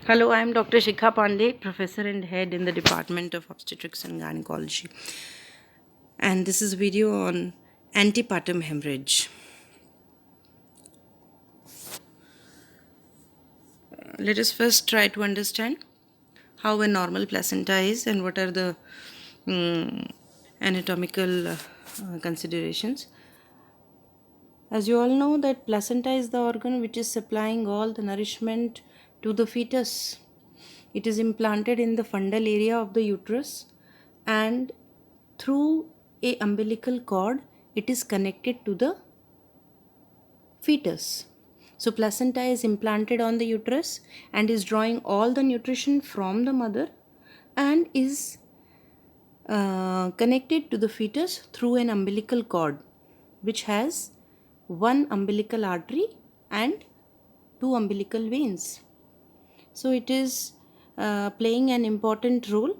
Hello, I am Dr. Shikha Pandey, Professor and Head in the Department of Obstetrics and Gynecology. And this is a video on antepartum hemorrhage. Let us first try to understand how a normal placenta is and what are the anatomical considerations. As you all know that placenta is the organ which is supplying all the nourishment to the fetus. It is implanted in the fundal area of the uterus, and through a umbilical cord it is connected to the fetus. So placenta is implanted on the uterus and is drawing all the nutrition from the mother and is connected to the fetus through an umbilical cord which has one umbilical artery and two umbilical veins. So it is playing an important role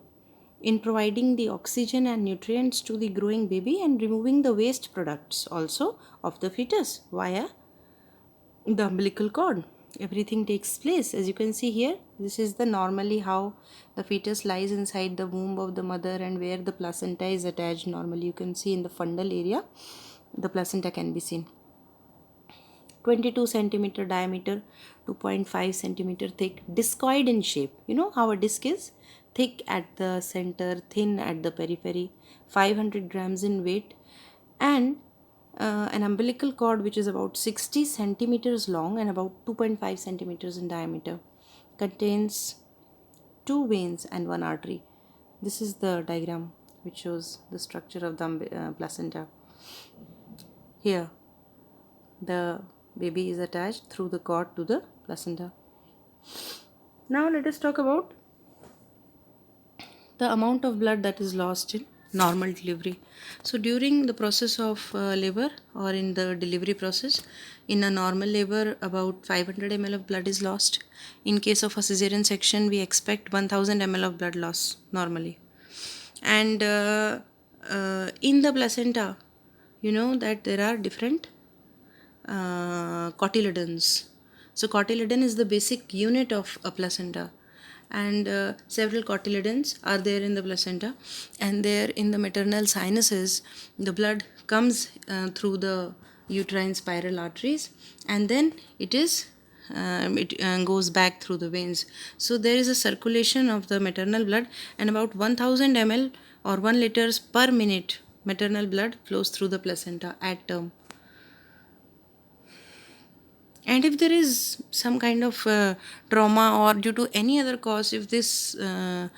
in providing the oxygen and nutrients to the growing baby and removing the waste products also of the fetus via the umbilical cord. Everything takes place. As you can see here, this is the normally how the fetus lies inside the womb of the mother and where the placenta is attached. Normally you can see in the fundal area the placenta can be seen. 22 centimeter diameter, 2.5 centimeter thick, discoid in shape. You know how a disc is? Thick at the center, thin at the periphery, 500 grams in weight, and an umbilical cord which is about 60 centimeters long and about 2.5 centimeters in diameter, contains two veins and one artery. This is the diagram which shows the structure of the placenta. Here, the baby is attached through the cord to the placenta. Now let us talk about the amount of blood that is lost in normal delivery. So during the process of labor or in the delivery process, in a normal labor about 500 ml of blood is lost. In case of a cesarean section, we expect 1000 ml of blood loss normally. And in the placenta, you know that there are different cotyledons. So cotyledon is the basic unit of a placenta, and several cotyledons are there in the placenta, and there in the maternal sinuses the blood comes through the uterine spiral arteries, and then it goes back through the veins. So there is a circulation of the maternal blood, and about 1000 ml or 1 liters per minute maternal blood flows through the placenta at term. And if there is some kind of trauma or due to any other cause, if this there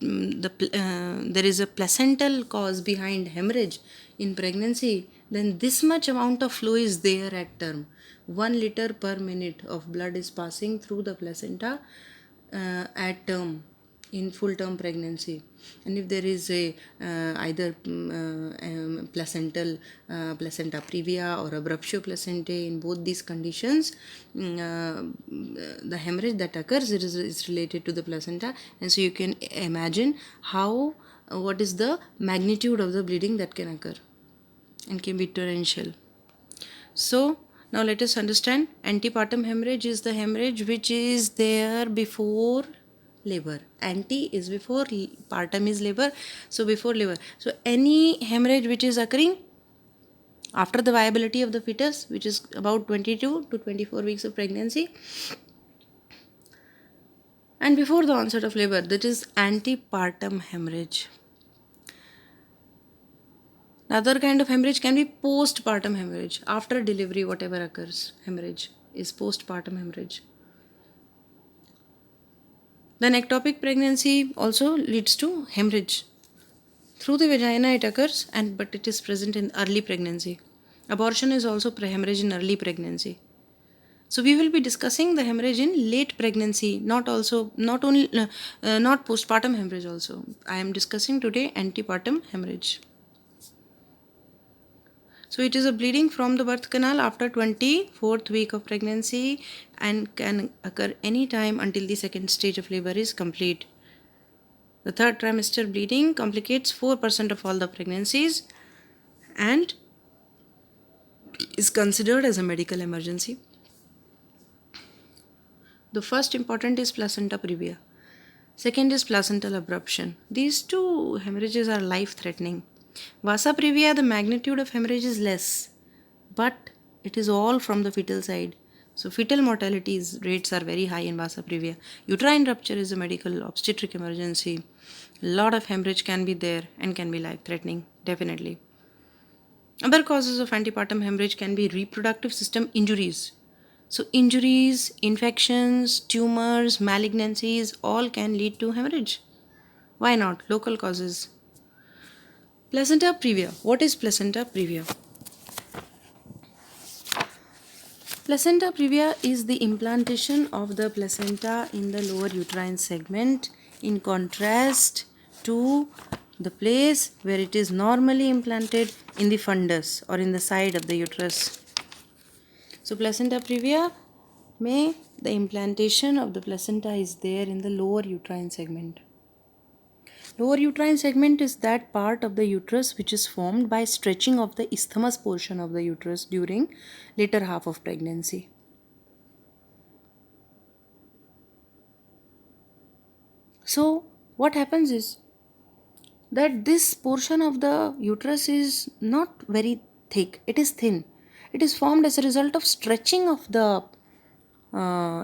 is a placental cause behind hemorrhage in pregnancy, then this much amount of flow is there at term. 1 liter per minute of blood is passing through the placenta at term in full term pregnancy. And if there is a either placental placenta previa or abruptio placentae, in both these conditions the hemorrhage that occurs is related to the placenta. And so you can imagine how what is the magnitude of the bleeding that can occur and can be torrential. So now let us understand, antepartum hemorrhage is the hemorrhage which is there before labor. Anti is before, partum is labor, so before labor. So any hemorrhage which is occurring after the viability of the fetus, which is about 22 to 24 weeks of pregnancy, and before the onset of labor, that is antepartum hemorrhage. Another kind of hemorrhage can be postpartum hemorrhage. After delivery, whatever occurs, hemorrhage is postpartum hemorrhage. Then ectopic pregnancy also leads to hemorrhage. Through the vagina it occurs, but it is present in early pregnancy. Abortion is also hemorrhage in early pregnancy. So we will be discussing the hemorrhage in late pregnancy, not postpartum hemorrhage also. I am discussing today antepartum hemorrhage. So it is a bleeding from the birth canal after 24th week of pregnancy and can occur any time until the second stage of labor is complete. The third trimester bleeding complicates 4% of all the pregnancies and is considered as a medical emergency. The first important is placenta previa. Second is placental abruption. These two hemorrhages are life-threatening. Vasa previa, the magnitude of hemorrhage is less, but it is all from the fetal side. So fetal mortality rates are very high in Vasa previa. Uterine rupture is a medical obstetric emergency. A lot of hemorrhage can be there and can be life-threatening, definitely. Other causes of antepartum hemorrhage can be reproductive system injuries. So injuries, infections, tumors, malignancies all can lead to hemorrhage. Why not? Local causes. Placenta previa. What is placenta previa? Placenta previa is the implantation of the placenta in the lower uterine segment in contrast to the place where it is normally implanted in the fundus or in the side of the uterus. So placenta previa may the implantation of the placenta is there in the lower uterine segment. Lower uterine segment is that part of the uterus which is formed by stretching of the isthmus portion of the uterus during later half of pregnancy. So what happens is that this portion of the uterus is not very thick, it is thin. It is formed as a result of stretching of the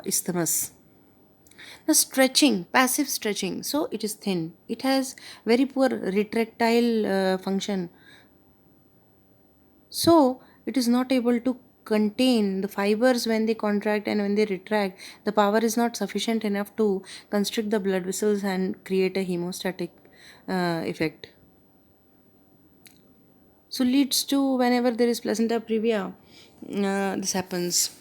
isthmus. The stretching, passive stretching, so it is thin. It has very poor retractile function. So it is not able to contain the fibers when they contract and when they retract. The power is not sufficient enough to constrict the blood vessels and create a hemostatic effect. So leads to whenever there is placenta previa, this happens.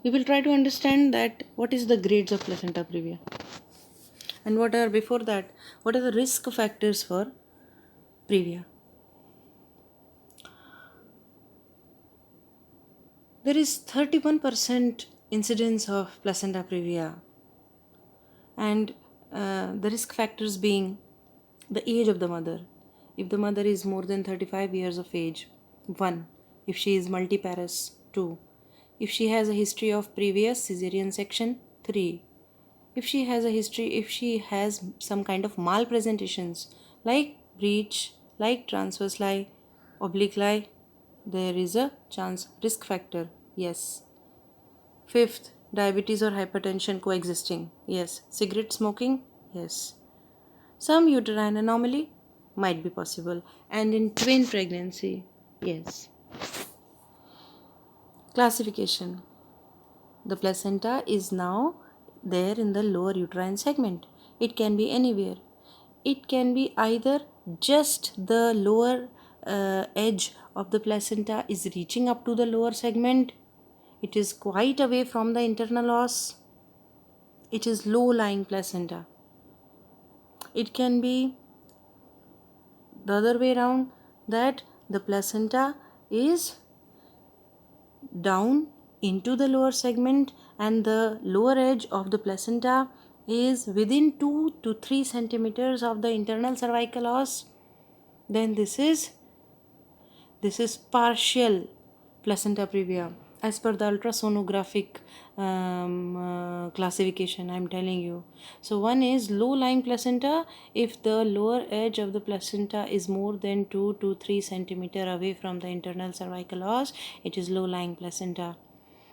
We will try to understand that what is the grades of placenta previa and what are the risk factors for previa. There is 31% incidence of placenta previa, and the risk factors being the age of the mother. If the mother is more than 35 years of age, 1. If she is multiparous, 2. If she has a history of previous cesarean section, 3. If she has some kind of malpresentations like breech, like transverse lie, oblique lie, there is a chance. Risk factor, yes. 5th, diabetes or hypertension coexisting, yes. Cigarette smoking, yes. Some uterine anomaly might be possible, and in twin pregnancy, yes. Classification. The placenta is now there in the lower uterine segment. It can be anywhere. It can be either just the lower edge of the placenta is reaching up to the lower segment. It is quite away from the internal os. It is low-lying placenta. It can be the other way around, that the placenta is down into the lower segment and the lower edge of the placenta is within 2 to 3 centimeters of the internal cervical os, then this is partial placenta previa as per the ultrasonographic classification I am telling you. So one is low lying placenta. If the lower edge of the placenta is more than 2 to 3 centimeter away from the internal cervical os, it is low lying placenta.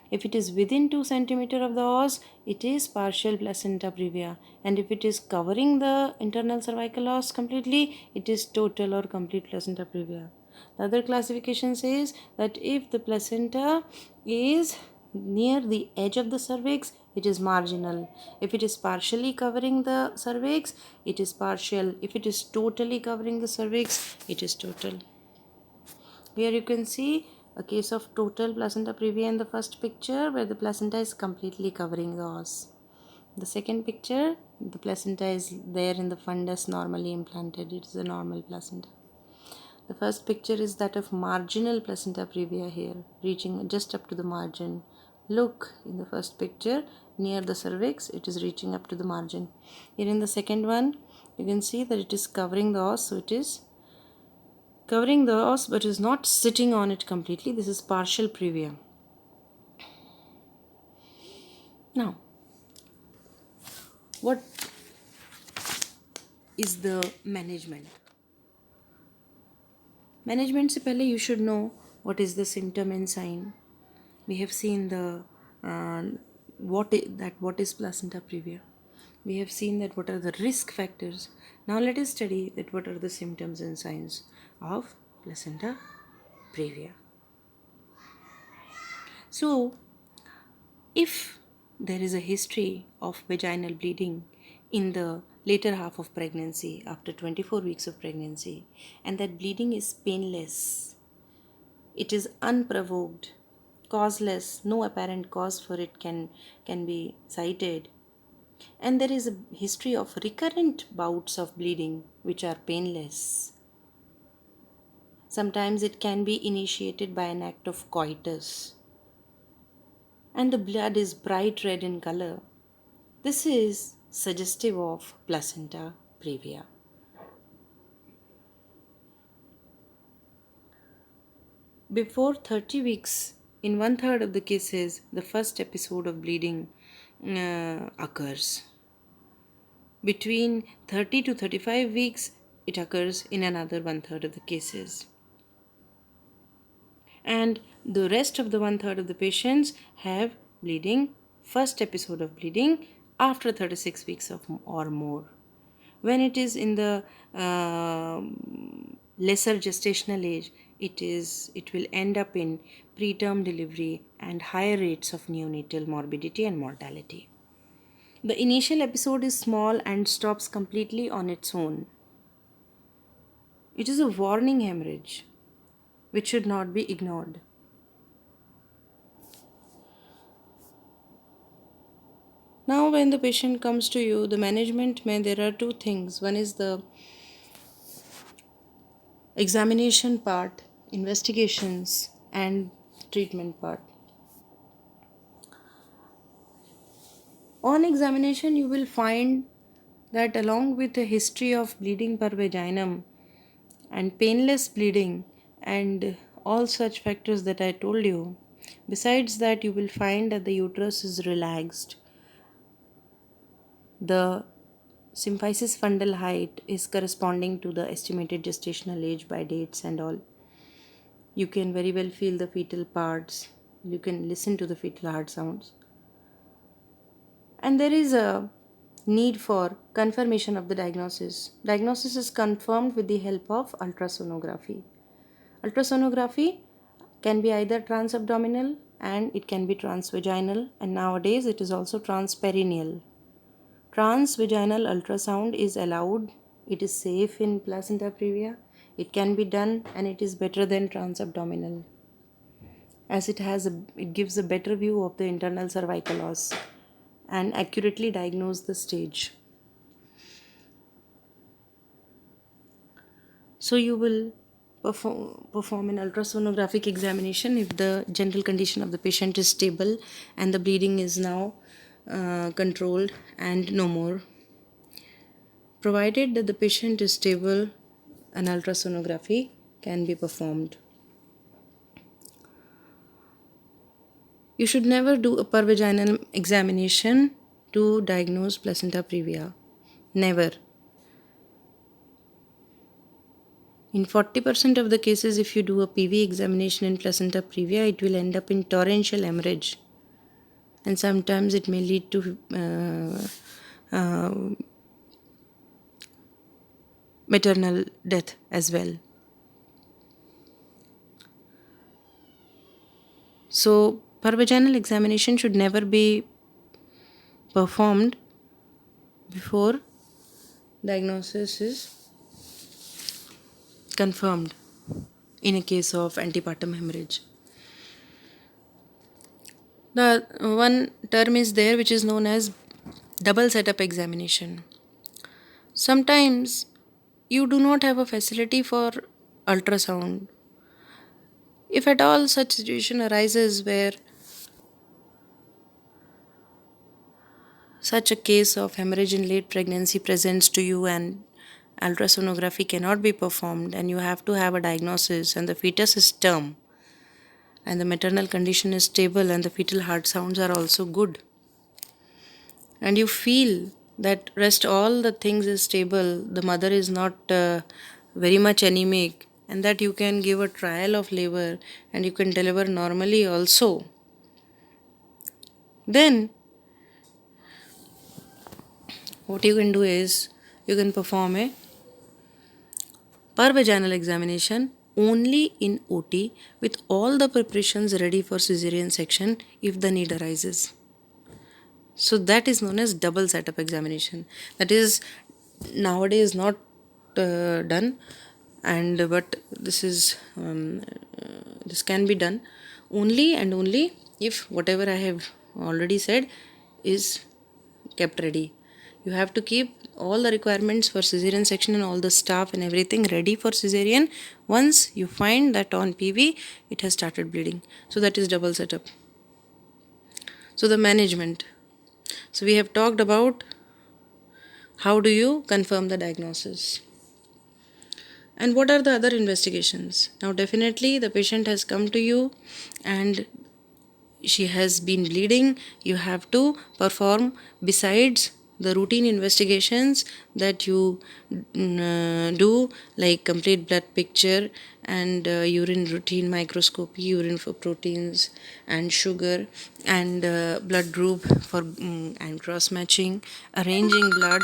If it is within 2 centimeter of the os, it is partial placenta previa, and if it is covering the internal cervical os completely, it is total or complete placenta previa. The other classification says that if the placenta is near the edge of the cervix, it is marginal. If it is partially covering the cervix, it is partial. If it is totally covering the cervix, it is total. Here you can see a case of total placenta previa in the first picture, where the placenta is completely covering the os. The second picture, the placenta is there in the fundus normally implanted. It is a normal placenta. The first picture is that of marginal placenta previa here, reaching just up to the margin. Look, in the first picture, near the cervix, it is reaching up to the margin. Here in the second one, you can see that it is covering the os, so it is covering the os but is not sitting on it completely. This is partial previa. Now, what is the management? Management से पहले you should know what is the symptom and sign. We have seen the what is placenta previa. We have seen that what are the risk factors. Now let us study that what are the symptoms and signs of placenta previa. So, if there is a history of vaginal bleeding in the later half of pregnancy, after 24 weeks of pregnancy, and that bleeding is painless, it is unprovoked, causeless, no apparent cause for it can be cited, and there is a history of recurrent bouts of bleeding which are painless. Sometimes it can be initiated by an act of coitus, and the blood is bright red in color. This is suggestive of placenta previa. Before 30 weeks, in one third of the cases, the first episode of bleeding occurs. Between 30 to 35 weeks, it occurs in another one third of the cases. And the rest of the one third of the patients have bleeding, first episode of bleeding after 36 weeks or more. When it is in the lesser gestational age, it will end up in preterm delivery and higher rates of neonatal morbidity and mortality. The initial episode is small and stops completely on its own. It is a warning hemorrhage which should not be ignored. Now, when the patient comes to you, the management there are two things. One is the examination part, investigations, and treatment part. On examination, you will find that along with a history of bleeding per vaginum and painless bleeding and all such factors that I told you, besides that, you will find that the uterus is relaxed. The symphysis fundal height is corresponding to the estimated gestational age by dates and all. You can very well feel the fetal parts. You can listen to the fetal heart sounds. And there is a need for confirmation of the diagnosis. Diagnosis is confirmed with the help of ultrasonography. Ultrasonography can be either transabdominal and it can be transvaginal, and nowadays it is also transperineal. Transvaginal ultrasound is allowed. It is safe in placenta previa. It can be done and it is better than transabdominal, as it gives a better view of the internal cervical os and accurately diagnose the stage. So you will perform an ultrasonographic examination if the general condition of the patient is stable and the bleeding is now controlled and no more. Provided that the patient is stable, an ultrasonography can be performed. You should never do a pervaginal examination to diagnose placenta previa. Never. In 40% of the cases, if you do a PV examination in placenta previa, it will end up in torrential hemorrhage. And sometimes it may lead to maternal death as well. So, pervaginal examination should never be performed before diagnosis is confirmed in a case of antepartum hemorrhage. The one term is there which is known as double setup examination. Sometimes you do not have a facility for ultrasound. If at all such situation arises where such a case of hemorrhage in late pregnancy presents to you and ultrasonography cannot be performed, and you have to have a diagnosis, and the fetus is term, and the maternal condition is stable, and the fetal heart sounds are also good, and you feel that rest all the things is stable, the mother is not very much anemic, and that you can give a trial of labor and you can deliver normally also, then what you can do is you can perform a per vaginal examination only in OT with all the preparations ready for cesarean section if the need arises. So that is known as double setup examination. That is nowadays not done, and but this can be done only and only if whatever I have already said is kept ready. You have to keep all the requirements for cesarean section and all the staff and everything ready for cesarean once you find that on PV it has started bleeding. So that is double setup. So the management. So we have talked about how do you confirm the diagnosis. And what are the other investigations? Now definitely the patient has come to you and she has been bleeding. You have to perform, besides the routine investigations that you do, like complete blood picture and urine routine microscopy, urine for proteins and sugar, and blood group for and cross matching, arranging blood,